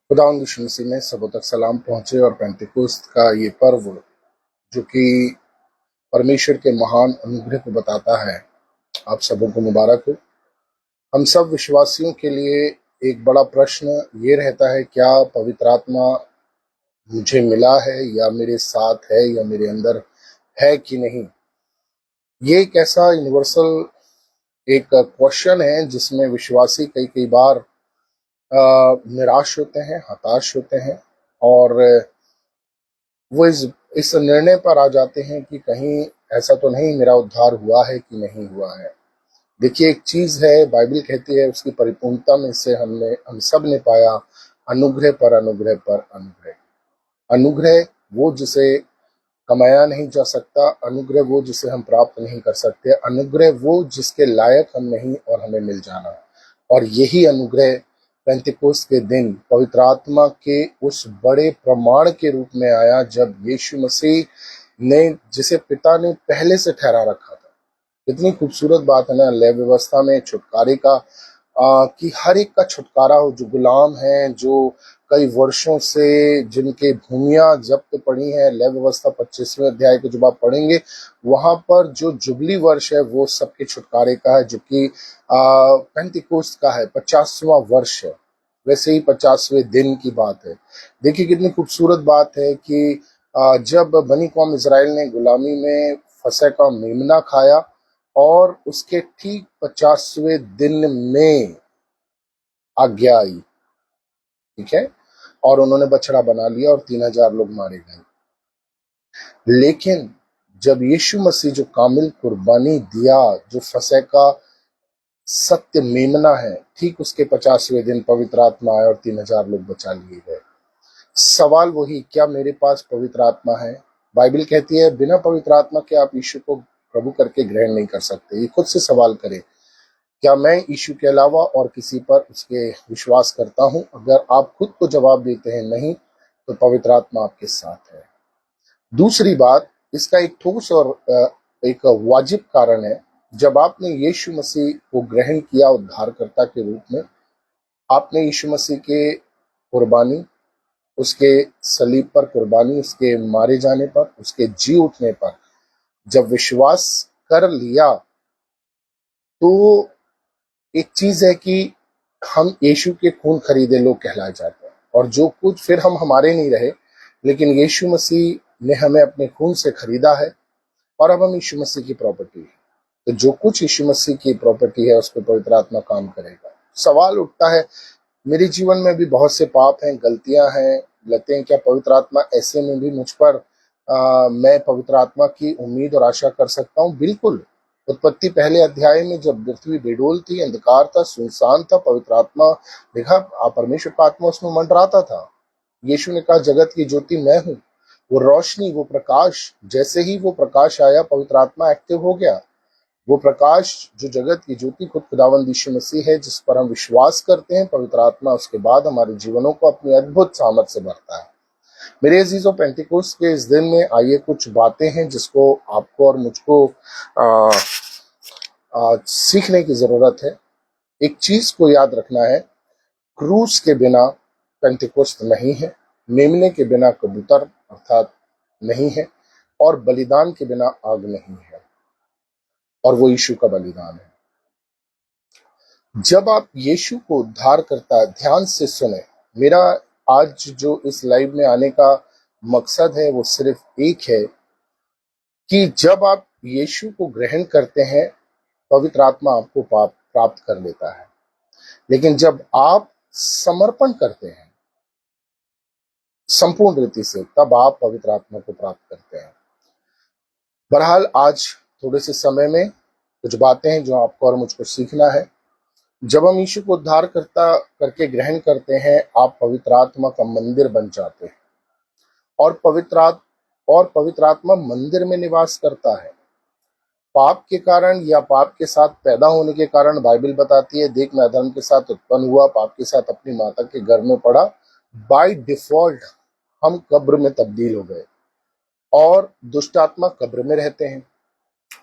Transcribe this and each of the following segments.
खुदावंद यीशु मसीह में सबों तक सलाम पहुंचे और पेंटिकोस्त का ये पर्व जो कि परमेश्वर के महान अनुग्रह को बताता है, आप सबों को मुबारक हो। हम सब विश्वासियों के लिए एक बड़ा प्रश्न ये रहता है, क्या पवित्र आत्मा मुझे मिला है या मेरे साथ है या मेरे अंदर है कि नहीं। ये एक ऐसा यूनिवर्सल एक क्वेश्चन है जिसमें विश्वासी कई कई बार निराश होते हैं, हताश होते हैं और वो इस निर्णय पर आ जाते हैं कि कहीं ऐसा तो नहीं मेरा उद्धार हुआ है कि नहीं हुआ है। देखिए, एक चीज है, बाइबल कहती है उसकी परिपूर्णता में से हम सब ने पाया अनुग्रह पर अनुग्रह पर अनुग्रह। अनुग्रह वो जिसे कमाया नहीं जा सकता, अनुग्रह वो जिसे हम प्राप्त नहीं कर सकते, अनुग्रह वो जिसके लायक हम नहीं और हमें मिल जाना। और यही अनुग्रह पेंतिकोस्त के दिन पवित्र आत्मा के उस बड़े प्रमाण के रूप में आया जब यीशु मसीह ने, जिसे पिता ने पहले से ठहरा रखा था। कितनी खूबसूरत बात है ना, लय व्यवस्था में छुटकारे का, कि हर एक का छुटकारा हो, जो गुलाम हैं, जो कई वर्षों से जिनके भूमियां जब्त पड़ी हैं। लय व्यवस्था 25वें अध्याय को जब आप पढ़ेंगे, वहां पर जो जुबली वर्ष है वो सबके छुटकारे का है, जो कि पेंतिकोस्त का है, 50वां वर्ष है। वैसे ही 50वें दिन की बात है। देखिए कितनी खूबसूरत बात है कि जब बनी कौम इजराइल ने गुलामी में फसह का मेमना खाया और उसके ठीक 50वें दिन में आज्ञा आई, ठीक है, और उन्होंने बछड़ा बना लिया और 3000 लोग मारे गए। लेकिन जब यीशु मसीह जो कामिल कुर्बानी दिया, जो फसह का सत्य मेमना है, ठीक उसके 50वें दिन पवित्र आत्मा आया और 3000 लोग बचा लिए गए। सवाल वही, क्या मेरे पास पवित्र आत्मा है? बाइबल कहती है बिना पवित्र आत्मा के आप यीशु को प्रभु करके ग्रहण नहीं कर सकते। ये खुद से सवाल करें, क्या मैं यीशु के अलावा और किसी पर उसके विश्वास करता हूं? अगर आप खुद को जवाब देते हैं नहीं, तो पवित्र आत्मा आपके साथ है। दूसरी बात, इसका एक ठोस और एक वाजिब कारण है। जब आपने यीशु मसीह को ग्रहण किया उद्धारकर्ता के रूप में, आपने यीशु मसीह के कुर्बानी, उसके सलीब पर कुर्बानी, उसके मारे जाने पर, उसके जी उठने पर जब विश्वास कर लिया, तो एक चीज है कि हम यीशु के खून खरीदे लोग कहलाए जाते हैं। और जो कुछ फिर हम हमारे नहीं रहे, लेकिन यीशु मसीह ने हमें अपने खून से खरीदा है और अब हम यीशु मसीह की प्रॉपर्टी है। तो जो कुछ यीशु मसीह की प्रॉपर्टी है उस पर पवित्र आत्मा काम करेगा। सवाल उठता है, मेरे जीवन में भी बहुत से पाप हैं, गलतियां हैं, लगते हैं, क्या पवित्र आत्मा ऐसे में भी मुझ पर मैं पवित्र आत्मा की उम्मीद और आशा कर सकता हूँ? बिल्कुल। उत्पत्ति पहले अध्याय में जब पृथ्वी बेडोल थी, अंधकार था, सुनसान था, पवित्र आत्मा देखा, परमेश्वर का आत्मा उसमें मंडराता था। यीशु ने कहा, जगत की ज्योति मैं हूँ। वो रोशनी, वो प्रकाश, जैसे ही वो प्रकाश आया, पवित्र आत्मा एक्टिव हो गया। वो प्रकाश जो जगत की ज्योति खुद खुदावंद यीशु मसीह है, जिस पर हम विश्वास करते हैं, पवित्र आत्मा उसके बाद हमारे जीवनों को अपनी अद्भुत सामर्थ से भरता है। मेरे अजीजों, पेंटिकोस्ट के इस दिन में आइए कुछ बातें हैं जिसको आपको और मुझको सीखने की जरूरत है। एक चीज को याद रखना है, क्रूस के बिना पेंटिकोस्ट नहीं है, मेमने के बिना कबूतर अर्थात नहीं है, और बलिदान के बिना आग नहीं है, और वो यीशु का बलिदान है। जब आप यीशु को उद्धार करता, ध्यान से सुने, मेरा आज जो इस लाइव में आने का मकसद है वो सिर्फ एक है कि जब आप यीशु को ग्रहण करते हैं, पवित्र आत्मा आपको प्राप्त कर लेता है। लेकिन जब आप समर्पण करते हैं संपूर्ण रीति से, तब आप पवित्र आत्मा को प्राप्त करते हैं। बहरहाल आज थोड़े से समय में कुछ बातें हैं जो आपको और मुझको सीखना है। जब हम यीशु को उद्धार करके ग्रहण करते हैं, आप पवित्र आत्मा का मंदिर बन जाते हैं और पवित्र आत्मा मंदिर में निवास करता है। पाप के कारण या पाप के साथ पैदा होने के कारण बाइबल बताती है, देख मैं अधर्म के साथ उत्पन्न हुआ, पाप के साथ अपनी माता के गर्भ में पड़ा, बाय डिफॉल्ट हम कब्र में तब्दील हो गए और दुष्ट आत्मा कब्र में रहते हैं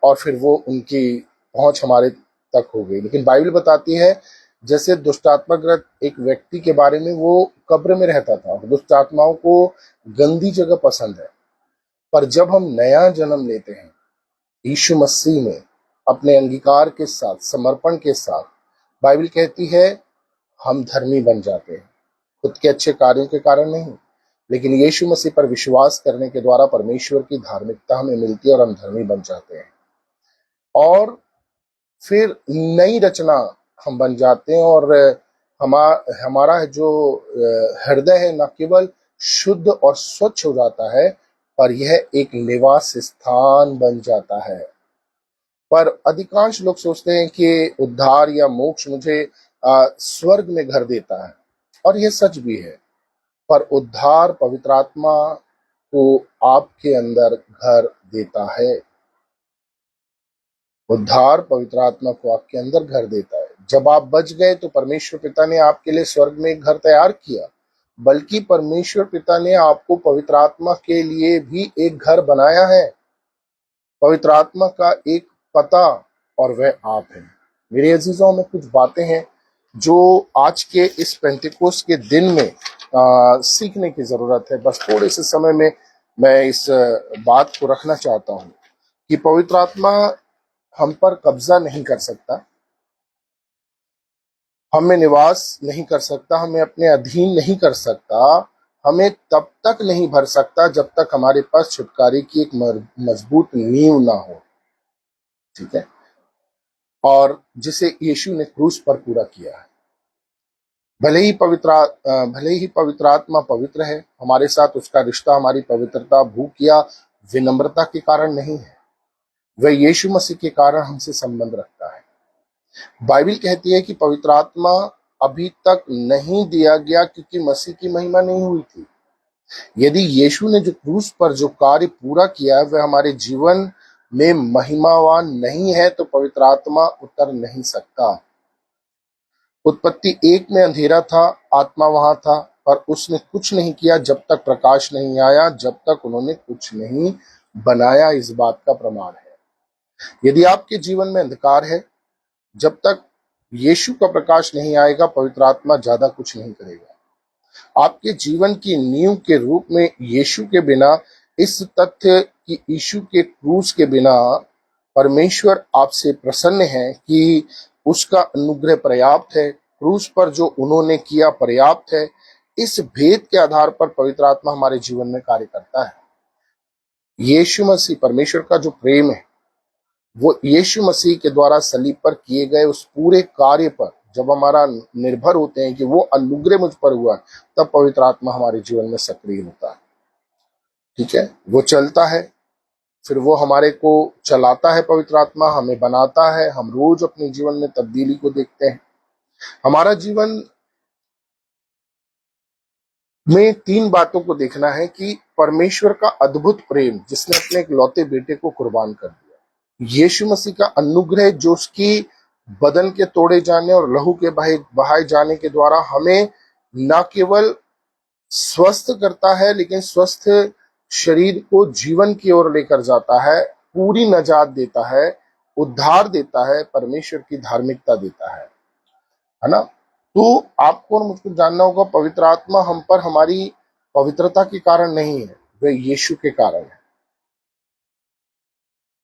और फिर वो उनकी पहुंच हमारे तक हो गई। लेकिन बाइबल बताती है जैसे दुष्टात्माग्रस्त एक व्यक्ति के बारे में, वो कब्र में रहता था। दुष्ट आत्माओं को गंदी जगह पसंद है। पर जब हम नया जन्म लेते हैं यीशु मसीह में, अपने अंगीकार के साथ, समर्पण के साथ, बाइबल कहती है हम धर्मी बन जाते हैं, खुद के अच्छे कार्यों के कारण नहीं, लेकिन यीशु मसीह पर विश्वास करने के द्वारा परमेश्वर की धार्मिकता हमें मिलती है और हम धर्मी बन जाते हैं। और फिर नई रचना हम बन जाते हैं, और हमारा जो हृदय है न केवल शुद्ध और स्वच्छ हो जाता है, पर यह एक निवास स्थान बन जाता है। पर अधिकांश लोग सोचते हैं कि उद्धार या मोक्ष मुझे स्वर्ग में घर देता है, और यह सच भी है। पर उद्धार पवित्र आत्मा को आपके अंदर घर देता है। उद्धार पवित्र आत्मा को आपके अंदर घर देता है। जब आप बच गए तो परमेश्वर पिता ने आपके लिए स्वर्ग में एक घर तैयार किया, बल्कि परमेश्वर पिता ने आपको पवित्र आत्मा के लिए भी एक घर बनाया है। पवित्र आत्मा का एक पता, और वह आप हैं। मेरे अजीजों में कुछ बातें हैं जो आज के इस पेंटिकोस्ट के दिन में सीखने की जरूरत है। बस थोड़े से समय में मैं इस बात को रखना चाहता हूं कि पवित्र आत्मा हम पर कब्जा नहीं कर सकता, हमें निवास नहीं कर सकता, हमें अपने अधीन नहीं कर सकता, हमें तब तक नहीं भर सकता जब तक हमारे पास छुटकारे की एक मजबूत नींव ना हो। ठीक है, और जिसे यीशु ने क्रूस पर पूरा किया है। भले ही पवित्र आत्मा पवित्र है, हमारे साथ उसका रिश्ता हमारी पवित्रता, भूख या विनम्रता के कारण नहीं है, वह यीशु मसीह के कारण हमसे संबंध रखता है। बाइबल कहती है कि पवित्र आत्मा अभी तक नहीं दिया गया क्योंकि मसीह की महिमा नहीं हुई थी। यदि यीशु ने जो क्रूस पर जो कार्य पूरा किया है वह हमारे जीवन में महिमावान नहीं है, तो पवित्र आत्मा उतर नहीं सकता। उत्पत्ति 1 में अंधेरा था, आत्मा वहां था, पर उसने कुछ नहीं किया जब तक प्रकाश नहीं आया, जब तक उन्होंने कुछ नहीं बनाया। इस बात का प्रमाण है। यदि आपके जीवन में अंधकार है, जब तक यीशु का प्रकाश नहीं आएगा, पवित्र आत्मा ज्यादा कुछ नहीं करेगा। आपके जीवन की नींव के रूप में यीशु के बिना, इस तथ्य कि यीशु के क्रूस के बिना परमेश्वर आपसे प्रसन्न है कि उसका अनुग्रह पर्याप्त है, क्रूस पर जो उन्होंने किया पर्याप्त है, इस भेद के आधार पर पवित्र आत्मा हमारे जीवन में कार्य करता है। यीशु मसीह, परमेश्वर का जो प्रेम है, वो यीशु मसीह के द्वारा सलीब पर किए गए उस पूरे कार्य पर जब हमारा निर्भर होते हैं कि वो अनुग्रह मुझ पर हुआ, तब पवित्र आत्मा हमारे जीवन में सक्रिय होता है। ठीक है, वो चलता है, फिर वो हमारे को चलाता है। पवित्र आत्मा हमें बनाता है, हम रोज अपने जीवन में तब्दीली को देखते हैं। हमारा जीवन में 3 बातों को देखना है कि परमेश्वर का अद्भुत प्रेम जिसने अपने इकलौते बेटे को कुर्बान कर दिया, यीशु मसीह का अनुग्रह जो उसकी बदन के तोड़े जाने और लहू के बहाए जाने के द्वारा हमें न केवल स्वस्थ करता है, लेकिन स्वस्थ शरीर को जीवन की ओर लेकर जाता है, पूरी नजात देता है, उद्धार देता है, परमेश्वर की धार्मिकता देता है ना। तो आपको और मुझको जानना होगा, पवित्र आत्मा हम पर हमारी पवित्रता के कारण नहीं है, वह यीशु के कारण है।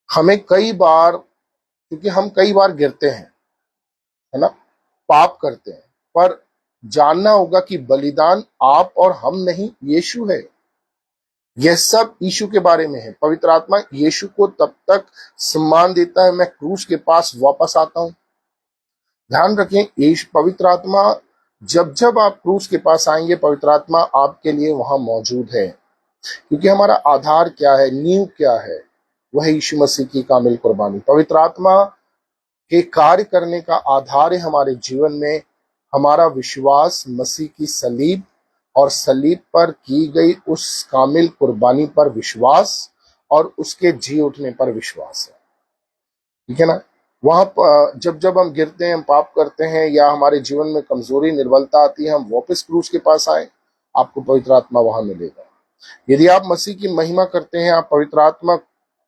हमें कई बार, क्योंकि हम कई बार गिरते हैं, है ना, पाप करते हैं, पर जानना होगा कि बलिदान आप और हम नहीं, यीशु है। यह सब यीशु के बारे में है। पवित्र आत्मा यीशु को तब तक सम्मान देता है मैं क्रूस के पास वापस आता हूं। ध्यान रखें, यीशु पवित्र आत्मा, जब जब आप क्रूस के पास आएंगे, पवित्र आत्मा आपके लिए वहां मौजूद है। क्योंकि हमारा आधार क्या है, नींव क्या है, वह यीशु मसीह की कामिल कुर्बानी। पवित्र आत्मा के कार्य करने का आधार है हमारे जीवन में हमारा विश्वास, मसीह की सलीब और सलीब पर की गई उस कामिल कुर्बानी पर विश्वास और उसके जी उठने पर विश्वास है। ठीक है ना। वहां जब जब हम गिरते हैं, हम पाप करते हैं, या हमारे जीवन में कमजोरी, निर्बलता आती है, हम वापस क्रूस के पास आए, आपको पवित्र आत्मा वहां मिलेगा। यदि आप मसीह की महिमा करते हैं, आप पवित्र आत्मा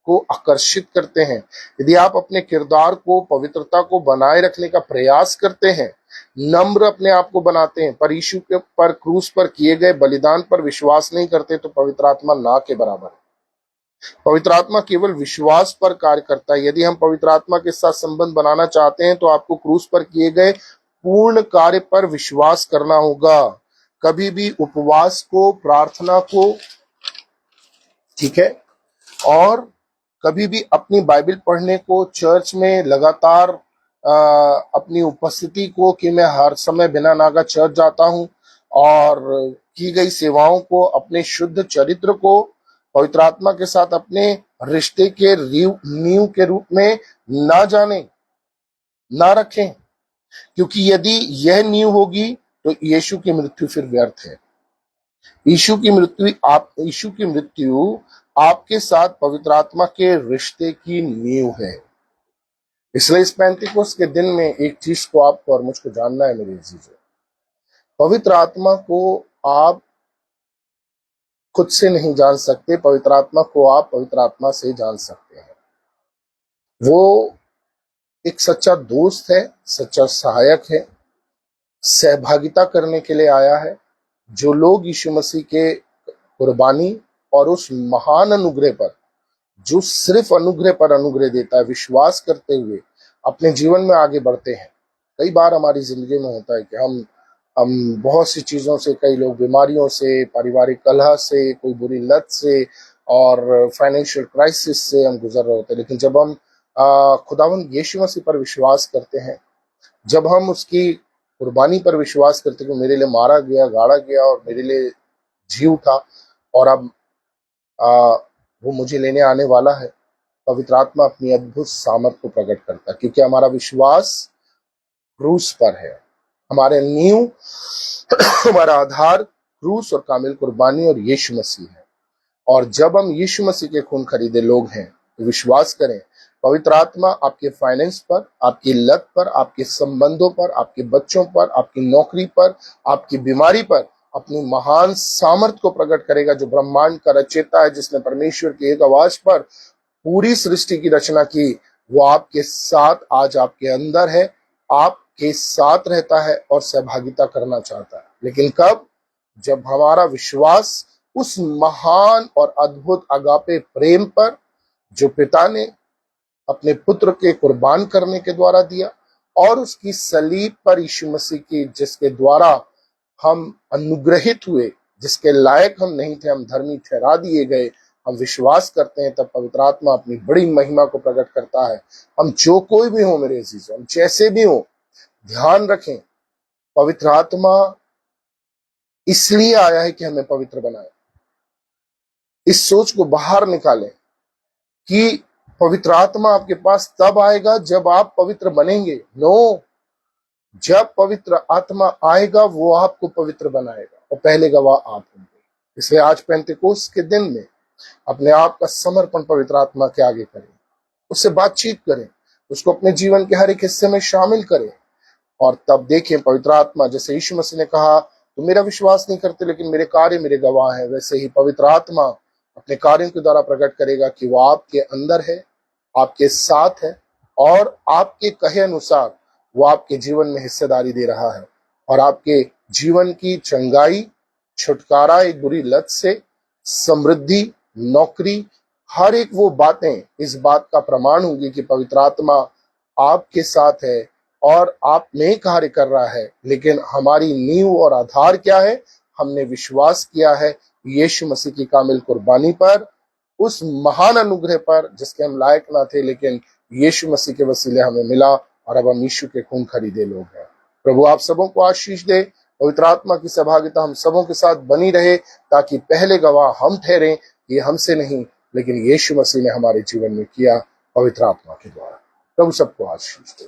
को आकर्षित करते हैं, यदि आप अपने किरदार को, पवित्रता को बनाए रखने का प्रयास करते हैं, नम्र अपने आप को बनाते हैं, पर यीशु के पर क्रूस पर किए गए बलिदान पर विश्वास नहीं करते, तो पवित्र आत्मा ना के बराबर है। पवित्र आत्मा केवल विश्वास पर कार्य करता है। यदि हम पवित्र आत्मा के साथ संबंध बनाना चाहते हैं तो आपको क्रूस पर किए गए पूर्ण कार्य पर विश्वास करना होगा। कभी भी उपवास को, प्रार्थना को, ठीक है, और कभी भी अपनी बाइबल पढ़ने को, चर्च में लगातार अपनी उपस्थिति को, कि मैं हर समय बिना नागा चर्च जाता हूं, और की गई सेवाओं को, अपने शुद्ध चरित्र को पवित्र आत्मा के साथ अपने रिश्ते के नींव के रूप में ना जाने, ना रखें, क्योंकि यदि यह नींव होगी तो यीशु की मृत्यु फिर व्यर्थ है। यीशु की मृत्यु आपके साथ पवित्र आत्मा के रिश्ते की नींव है। इसलिए इस पेंतिकोस्त के दिन में एक चीज को आपको और मुझको जानना है मेरे अजीजों, पवित्र आत्मा को आप खुद से नहीं जान सकते, पवित्र आत्मा को आप पवित्र आत्मा से जान सकते हैं। वो एक सच्चा दोस्त है, सच्चा सहायक है, सहभागिता करने के लिए आया है। जो लोग यीशु मसीह के कुर्बानी और उस महान अनुग्रह पर, जो सिर्फ अनुग्रह पर अनुग्रह देता है, विश्वास करते हुए अपने जीवन में आगे बढ़ते हैं। कई बार हमारी जिंदगी में होता है कि हम बहुत सी चीजों से, कई लोग बीमारियों से, पारिवारिक कलह से, कोई बुरी लत से और फाइनेंशियल क्राइसिस से हम गुजर रहे होते हैं, लेकिन जब हम खुदावंद यीशु मसीह पर विश्वास करते हैं, जब हम उसकी कुर्बानी पर विश्वास करते हैं कि मेरे लिए मारा गया, गाड़ा गया और मेरे लिए जी उठा, और अब वो मुझे लेने आने वाला है, पवित्र आत्मा अपनी अद्भुत सामर्थ को प्रकट करता है, क्योंकि हमारा विश्वास क्रूस पर है। हमारे नींव, हमारा आधार क्रूस और कामिल कुर्बानी और यीशु मसीह है। और जब हम यीशु मसीह के खून खरीदे लोग हैं, तो विश्वास करें, पवित्र आत्मा आपके फाइनेंस पर, आपकी लत पर, आपके संबंधों पर, आपके बच्चों पर, आपकी नौकरी पर, आपकी बीमारी पर अपनी महान सामर्थ को प्रकट करेगा। जो ब्रह्मांड का रचयिता है, जिसने परमेश्वर की एक आवाज पर पूरी सृष्टि की रचना की, वो आपके साथ आज आपके अंदर है, आपके साथ रहता है और सहभागिता करना चाहता है। लेकिन कब? जब हमारा विश्वास उस महान और अद्भुत अगापे प्रेम पर, जो पिता ने अपने पुत्र के कुर्बान करने के द्वारा दिया, और उसकी सलीब पर यीशु मसीह की, जिसके द्वारा हम अनुग्रहित हुए, जिसके लायक हम नहीं थे, हम धर्मी ठहरा दिए गए, हम विश्वास करते हैं, तब पवित्र आत्मा अपनी बड़ी महिमा को प्रकट करता है। हम जो कोई भी हो मेरे अजीजों, हम जैसे भी हो, ध्यान रखें, पवित्र आत्मा इसलिए आया है कि हमें पवित्र बनाए। इस सोच को बाहर निकालें कि पवित्र आत्मा आपके पास तब आएगा जब आप पवित्र बनेंगे। नो, जब पवित्र आत्मा आएगा वो आपको पवित्र बनाएगा, और पहले गवाह आप होंगे। इसलिए आज पेंतिकोस्त के दिन में अपने आप का समर्पण पवित्र आत्मा के आगे करें, उससे बातचीत करें, उसको अपने जीवन के हर एक हिस्से में शामिल करें, और तब देखें पवित्र आत्मा, जैसे यीशु मसीह ने कहा, तो मेरा विश्वास नहीं करते लेकिन मेरे कार्य मेरे गवाह हैं, वैसे ही पवित्र आत्मा अपने कार्यों के द्वारा प्रकट करेगा कि वो आपके अंदर है, आपके साथ है, और आपके कहे अनुसार वो आपके जीवन में हिस्सेदारी दे रहा है, और आपके जीवन की चंगाई, छुटकारा एक बुरी लत से, समृद्धि, नौकरी, हर एक वो बातें इस बात का प्रमाण होंगी कि पवित्र आत्मा आपके साथ है और आप में कार्य कर रहा है। लेकिन हमारी नींव और आधार क्या है? हमने विश्वास किया है यीशु मसीह की कामिल कुर्बानी पर, उस महान अनुग्रह पर जिसके हम लायक ना थे, लेकिन यीशु मसीह के वसीले हमें मिला, और अब हम यीशु के खून खरीदे लोग हैं। प्रभु आप सबों को आशीष दे, पवित्र आत्मा की सहभागिता हम सबों के साथ बनी रहे, ताकि पहले गवाह हम ठहरें, ये हमसे नहीं लेकिन यीशु मसीह ने हमारे जीवन में किया पवित्र आत्मा के द्वारा। प्रभु सबको आशीष दे।